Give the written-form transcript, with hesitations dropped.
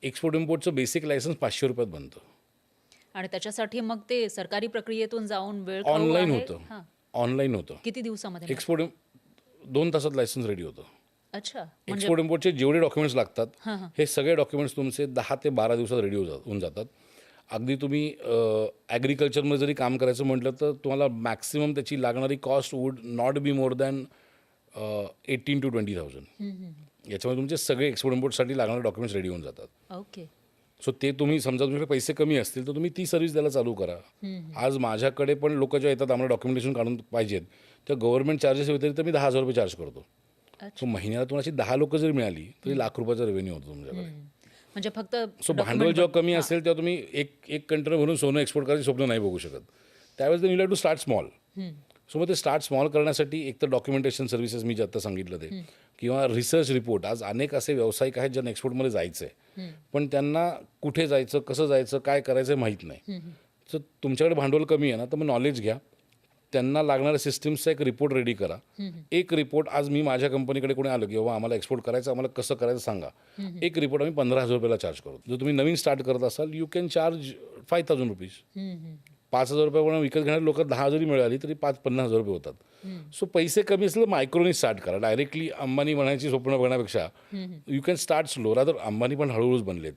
Export इम्पोर्टचं basic licence ₹500 बनतं. आणि त्याच्यासाठी मग ते सरकारी प्रक्रियेतून जाऊन वेळ खाऊ ऑनलाईन आहे? होतं. हां. ऑनलाईन होतं. किती दिवसामध्ये मिळतं? एक्सपोर्ट 2 तासात लायसन्स रेडी होतं. अच्छा. म्हणजे एक्सपोर्ट इम्पोर्टचे जेवढे डॉक्युमेंट्स लागतात, हां, हां. हे सगळे डॉक्युमेंट्स तुमचे 10 ते 12 दिवसात रेडी होऊन जातात. अगदी तुम्ही ॲग्रिकल्चरमध्ये जरी काम करायचं म्हटलं तर तुम्हाला मॅक्सिमम त्याची लागणारी cost would not be more than 18,000 to 20,000. याच्यामध्ये तुमचे सगळे एक्सपोर्ट इम्पोर्टसाठी लागणारे डॉक्युमेंट्स रेडी होऊन जातात. ओके. सो ते तुम्ही समजा तुमच्याकडे पैसे कमी असतील तर तुम्ही ती सर्व्हिस द्यायला चालू करा. आज माझ्याकडे पण लोक जेव्हा येतात आम्हाला डॉक्युमेंटेशन काढून पाहिजेत तर गव्हर्नमेंट चार्जेस व्यतिरिक्त मी ₹10,000 चार्ज करतो. सो महिन्याला तुम्हाला 10 लोक जरी मिळाली तरी ₹1,00,000 रेव्हेन्यू होतो तुमच्याकडे. म्हणजे फक्त सो भांडवल जेव्हा कमी असेल तेव्हा तुम्ही एक कंटेनर भरून सोनं एक्सपोर्ट करायचं स्वप्न नाही बघू शकत. त्यावेळेस you have to start small. So मग ते स्टार्ट स्मॉल करण्यासाठी एक तर डॉक्युमेंटेशन सर्व्हिसेस मी जे आत्ता सांगितलं ते किंवा रिसर्च रिपोर्ट. आज अनेक असे व्यावसायिक आहेत ज्यांना एक्सपोर्टमध्ये जायचं आहे पण त्यांना कुठे जायचं, कसं जायचं, काय करायचं माहीत नाही. तर तुमच्याकडे भांडवल कमी आहे ना तर मग नॉलेज घ्या. त्यांना लागणाऱ्या सिस्टीम्सचा एक रिपोर्ट रेडी करा. एक रिपोर्ट आज मी माझ्या कंपनीकडे कोणी आलं की बाबा आम्हाला एक्सपोर्ट करायचं, आम्हाला कसं करायचं सांगा. एक रिपोर्ट आम्ही ₹15,000 चार्ज करू. जर तुम्ही नवीन स्टार्ट करत असाल यू कॅन चार्ज ₹5,000. ₹5,000 विकत घेणारे लोक 10 जरी मिळाली तरी ₹50,000 होतात. सो पैसे कमी असले तर मायक्रोनी स्टार्ट करा. डायरेक्टली अंबानी बनायची स्वप्न बघण्यापेक्षा you can start slow. Rather Ambani पण हळूहळूच बनलेत.